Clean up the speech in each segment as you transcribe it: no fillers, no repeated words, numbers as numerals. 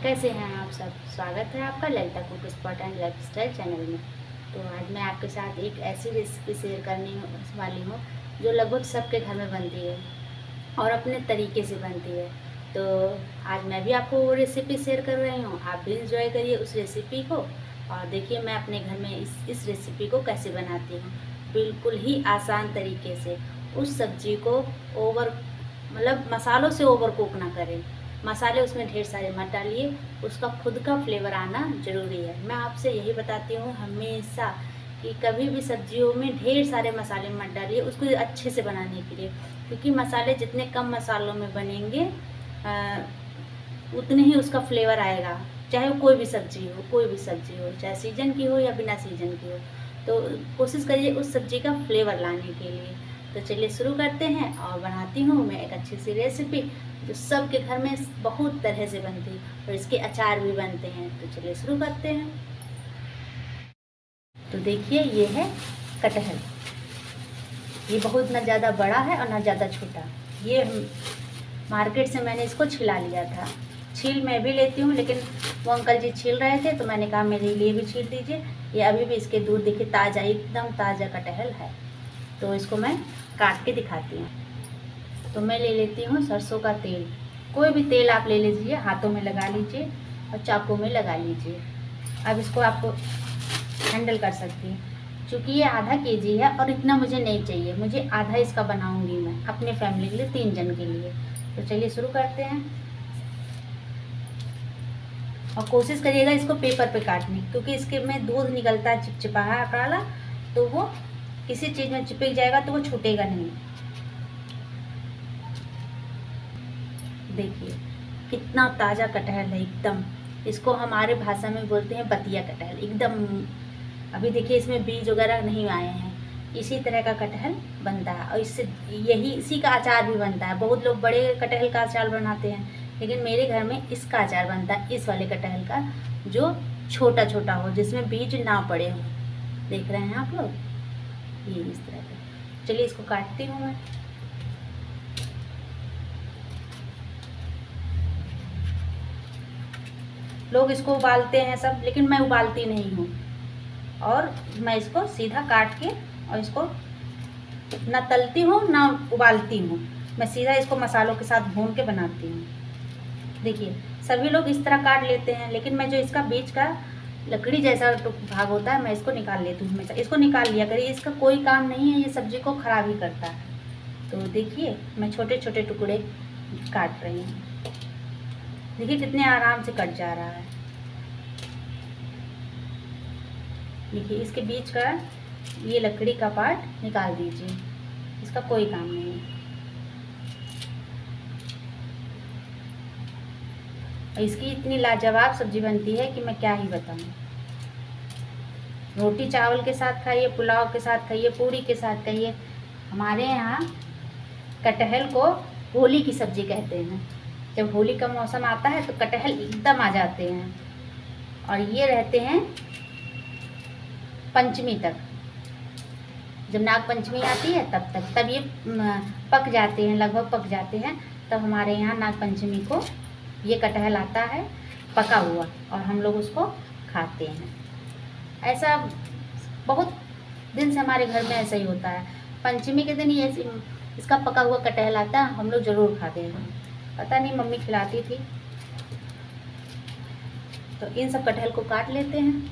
कैसे हैं आप सब। स्वागत है आपका Lalita cook spot and lifestyle channel में। तो आज मैं आपके साथ एक ऐसी रेसिपी शेयर करने वाली हूँ जो लगभग सबके घर में बनती है और अपने तरीके से बनती है। तो आज मैं भी आपको वो रेसिपी शेयर कर रही हूँ, आप भी इंजॉय करिए उस रेसिपी को और देखिए मैं अपने घर में इस रेसिपी को कैसे बनाती हूँ। बिल्कुल ही आसान तरीके से। उस सब्जी को मसालों से ओवर कुक ना करें। मसाले उसमें ढेर सारे मत डालिए, उसका खुद का फ्लेवर आना ज़रूरी है। मैं आपसे यही बताती हूँ हमेशा कि कभी भी सब्जियों में ढेर सारे मसाले मत डालिए उसको अच्छे से बनाने के लिए, क्योंकि मसाले जितने कम मसालों में बनेंगे उतने ही उसका फ्लेवर आएगा। चाहे वो कोई भी सब्जी हो, चाहे सीजन की हो या बिना सीजन की हो। तो कोशिश करिए उस सब्जी का फ्लेवर लाने के लिए। तो चलिए शुरू करते हैं और बनाती हूँ मैं एक अच्छी सी रेसिपी जो सबके घर में बहुत तरह से बनती है और इसके अचार भी बनते हैं। तो चलिए शुरू करते हैं। तो देखिए ये है कटहल। ये बहुत ना ज़्यादा बड़ा है और ना ज़्यादा छोटा। ये मार्केट से मैंने इसको छिला लिया था। छील मैं भी लेती हूँ, लेकिन वो अंकल जी छील रहे थे तो मैंने कहा मेरे लिए भी छील दीजिए। ये अभी भी इसके दूध देखिए ताज़ा, एकदम ताज़ा कटहल है। तो इसको मैं काट के दिखाती हूँ। तो मैं ले लेती हूँ सरसों का तेल। कोई भी तेल आप ले लीजिए, हाथों में लगा लीजिए और चाकू में लगा लीजिए। अब इसको आप हैंडल कर सकती हैं। चूँकि ये आधा केजी है और इतना मुझे नहीं चाहिए, मुझे आधा इसका बनाऊंगी मैं अपने फैमिली के लिए, 3 जन के लिए। तो चलिए शुरू करते हैं। और कोशिश करिएगा इसको पेपर पे काटने, क्योंकि इसके में दूध निकलता है चिपचिपाहा वाला, तो वो किसी चीज़ में चिपक जाएगा तो वो छूटेगा नहीं। देखिए कितना ताज़ा कटहल है एकदम। इसको हमारे भाषा में बोलते हैं बतिया कटहल एकदम। अभी देखिए इसमें बीज वगैरह नहीं आए हैं। इसी तरह का कटहल बनता है और इसी का अचार भी बनता है। बहुत लोग बड़े कटहल का अचार बनाते हैं, लेकिन मेरे घर में इसका अचार बनता है, इस वाले कटहल का, जो छोटा छोटा हो, जिसमें बीज ना पड़े हो। देख रहे हैं आप लोग, ये इस तरह का। चलिए इसको काटती हूँ मैं। लोग इसको उबालते हैं सब, लेकिन मैं उबालती नहीं हूँ। और मैं इसको सीधा काट के और इसको ना तलती हूँ ना उबालती हूँ, मैं सीधा इसको मसालों के साथ भून के बनाती हूँ। देखिए सभी लोग इस तरह काट लेते हैं, लेकिन मैं जो इसका बीच का लकड़ी जैसा भाग होता है मैं इसको निकाल लेती हूँ हमेशा। इसको निकाल लिया करिए, इसका कोई काम नहीं है, ये सब्जी को खराब ही करता है। तो देखिए मैं छोटे छोटे टुकड़े काट रही हूँ। देखिए कितने आराम से कट जा रहा है। देखिए इसके बीच का ये लकड़ी का पार्ट निकाल दीजिए, इसका कोई काम नहीं है। और इसकी इतनी लाजवाब सब्जी बनती है कि मैं क्या ही बताऊं। रोटी चावल के साथ खाइए, पुलाव के साथ खाइए, पूरी के साथ खाइए। हमारे यहाँ कटहल को होली की सब्जी कहते हैं। जब होली का मौसम आता है तो कटहल एकदम आ जाते हैं और ये रहते हैं पंचमी तक। जब नाग पंचमी आती है तब ये पक जाते हैं, लगभग पक जाते हैं। तब हमारे यहाँ नाग पंचमी को ये कटहल आता है पका हुआ और हम लोग उसको खाते हैं। ऐसा बहुत दिन से हमारे घर में ऐसा ही होता है। पंचमी के दिन ये इसका पका हुआ कटहल आता है, हम लोग ज़रूर खाते हैं। पता नहीं मम्मी खिलाती थी। तो इन सब कटहल को काट लेते हैं।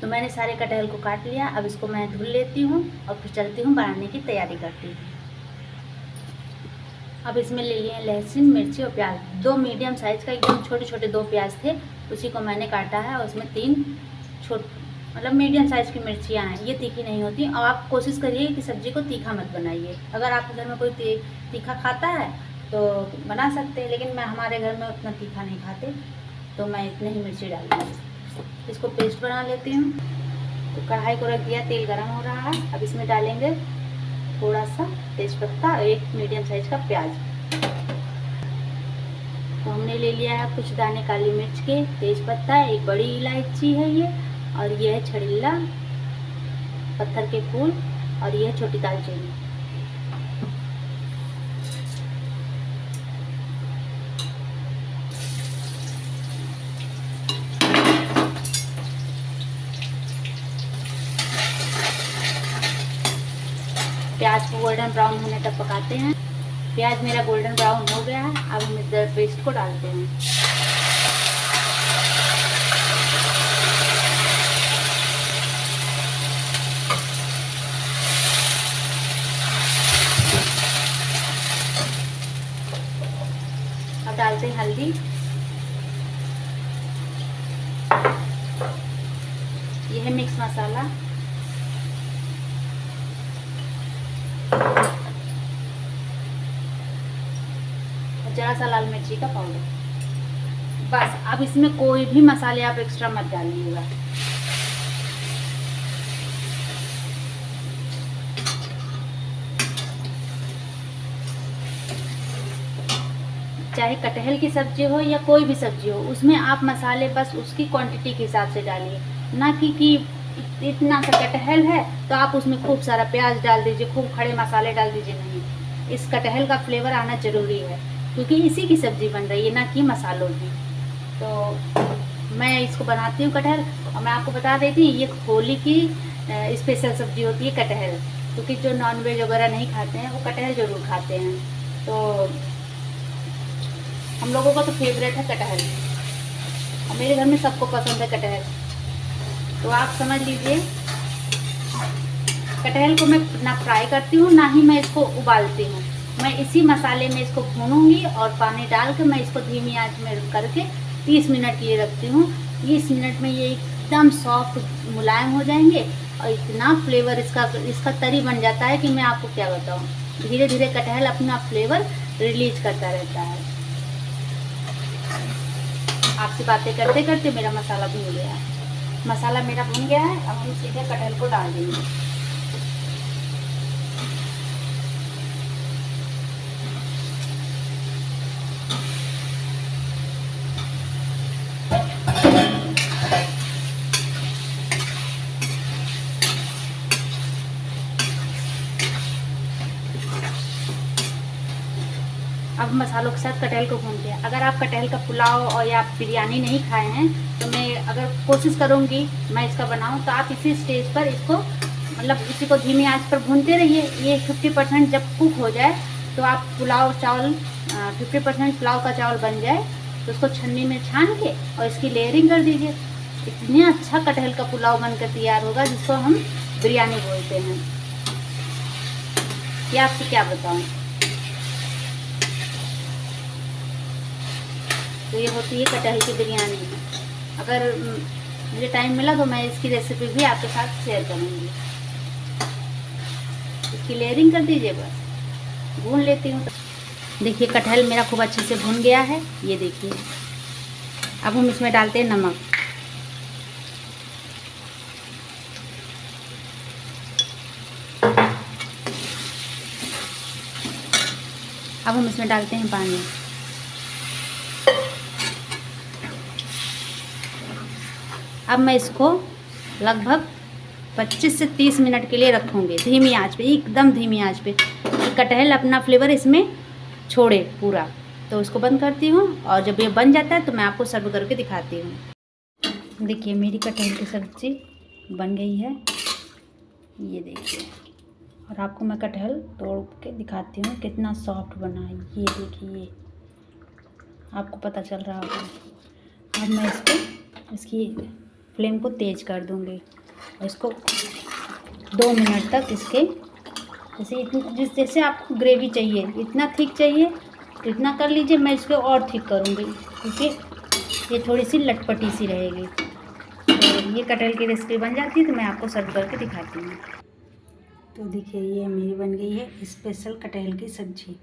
तो मैंने सारे कटहल को काट लिया। अब इसको मैं धुल लेती हूँ और फिर चलती हूँ बनाने की तैयारी करती हूँ। अब इसमें ले लिए लहसुन, मिर्ची और प्याज। 2 मीडियम साइज़ का एकदम छोटे छोटे 2 प्याज थे, उसी को मैंने काटा है। और उसमें 3 मीडियम साइज़ की मिर्चियाँ हैं। ये तीखी नहीं होती। और आप कोशिश करिए कि सब्ज़ी को तीखा मत बनाइए। अगर आपके घर में कोई तीखा खाता है तो बना सकते हैं, लेकिन हमारे घर में उतना तीखा नहीं खाते, तो मैं इतने ही मिर्ची डालूँगी। इसको पेस्ट बना लेती हूँ। तो कढ़ाई को रख दिया, तेल गरम हो रहा है। अब इसमें डालेंगे थोड़ा सा तेज़पत्ता और 1 मीडियम साइज़ का प्याज। तो हमने ले लिया है कुछ दाने काली मिर्च के, तेज़पत्ता, 1 बड़ी इलायची है ये, और ये है छड़ीला, पत्थर के फूल, और ये है छोटी दालचीनी। प्याज को गोल्डन ब्राउन होने तक पकाते हैं। प्याज मेरा गोल्डन ब्राउन हो गया है। अब हम इधर पेस्ट को डालते हैं। अब डालते हैं हल्दी, यह है मिक्स मसाला, जरा सा लाल मिर्ची का पाउडर। बस अब इसमें कोई भी मसाले आप एक्स्ट्रा मत डालिएगा। चाहे कटहल की सब्जी हो या कोई भी सब्जी हो, उसमें आप मसाले बस उसकी क्वांटिटी के हिसाब से डालिए, ना कि इतना सा कटहल है तो आप उसमें खूब सारा प्याज डाल दीजिए, खूब खड़े मसाले डाल दीजिए। नहीं, इस कटहल का फ्लेवर आना ज़रूरी है, क्योंकि इसी की सब्ज़ी बन रही है, ना कि मसालों की। तो मैं इसको बनाती हूँ कटहल, और मैं आपको बता देती हूँ ये होली की स्पेशल सब्ज़ी होती है कटहल, क्योंकि जो नॉनवेज वगैरह नहीं खाते हैं वो कटहल ज़रूर खाते हैं। तो हम लोगों का तो फेवरेट है कटहल, और मेरे घर में सबको पसंद है कटहल। तो आप समझ लीजिए, कटहल को मैं ना फ्राई करती हूँ, ना ही मैं इसको उबालती हूँ। मैं इसी मसाले में इसको भूनूंगी और पानी डाल के मैं इसको धीमी आंच में करके 30 मिनट के लिए रखती हूँ। 30 मिनट में ये एकदम सॉफ्ट मुलायम हो जाएंगे, और इतना फ्लेवर इसका तरी बन जाता है कि मैं आपको क्या बताऊँ। धीरे धीरे कटहल अपना फ्लेवर रिलीज करता रहता है। आपसे बातें करते करते मेरा मसाला भून गया है। मसाला मेरा भून गया है। अब हम सीधे कटहल को डाल देंगे। अब मसालों के साथ कटहल को भूनते हैं। अगर आप कटहल का पुलाव और या बिरयानी नहीं खाए हैं, तो मैं अगर कोशिश करूँगी मैं इसका बनाऊँ, तो आप इसी स्टेज पर इसको मतलब इसी को धीमी आंच पर भूनते रहिए। ये 50% जब कुक हो जाए, तो आप पुलाव चावल 50% पुलाव का चावल बन जाए तो उसको छन्नी में छान के और इसकी लेयरिंग कर दीजिए। इतने अच्छा कटहल का पुलाव बनकर तैयार होगा, जिसको हम बिरयानी बोलते हैं। ये आपसे क्या बताऊँ। तो ये होती है कटहल की बिरयानी। अगर मुझे टाइम मिला तो मैं इसकी रेसिपी भी आपके साथ शेयर करूँगी। इसकी लेयरिंग कर दीजिए, बस भून लेती हूँ। देखिए कटहल मेरा खूब अच्छे से भून गया है, ये देखिए। अब हम इसमें डालते हैं नमक। अब हम इसमें डालते हैं पानी। अब मैं इसको लगभग 25 से 30 मिनट के लिए रखूँगी धीमी आंच पे, एकदम धीमी आंच पे, कि कटहल अपना फ्लेवर इसमें छोड़े पूरा। तो उसको बंद करती हूँ, और जब ये बन जाता है तो मैं आपको सर्व करके दिखाती हूँ। देखिए मेरी कटहल की सब्ज़ी बन गई है, ये देखिए। और आपको मैं कटहल तोड़ के दिखाती हूँ कितना सॉफ्ट बना है। ये देखिए, आपको पता चल रहा होगा। अब मैं इसकी फ्लेम को तेज़ कर दूँगी, और इसको 2 मिनट तक इसके जैसे आपको ग्रेवी चाहिए, इतना थिक चाहिए तो इतना कर लीजिए। मैं इसको और थिक करूँगी, क्योंकि ये थोड़ी सी लटपटी सी रहेगी। तो ये कटहल की रेसिपी बन जाती है, तो मैं आपको सर्व करके दिखाती हूँ। तो देखिए ये मेरी बन गई है स्पेशल कटहल की सब्ज़ी।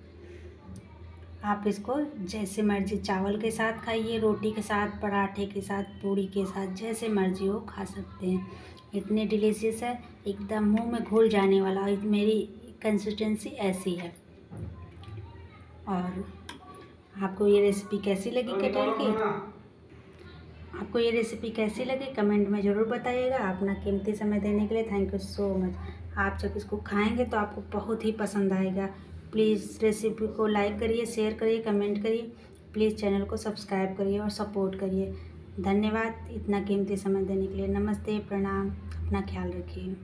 आप इसको जैसे मर्जी चावल के साथ खाइए, रोटी के साथ, पराठे के साथ, पूड़ी के साथ, जैसे मर्जी हो खा सकते हैं। इतने डिलीशियस है, एकदम मुंह में घुल जाने वाला। मेरी कंसिस्टेंसी ऐसी है। और आपको ये रेसिपी कैसी लगी कटहल की? आपको ये रेसिपी कैसी लगी कमेंट में ज़रूर बताइएगा। अपना कीमती समय देने के लिए थैंक यू सो मच। आप जब इसको खाएंगे तो आपको बहुत ही पसंद आएगा। प्लीज़ रेसिपी को लाइक करिए, शेयर करिए, कमेंट करिए। प्लीज़ चैनल को सब्सक्राइब करिए और सपोर्ट करिए। धन्यवाद इतना कीमती समय देने के लिए। नमस्ते, प्रणाम, अपना ख्याल रखिए।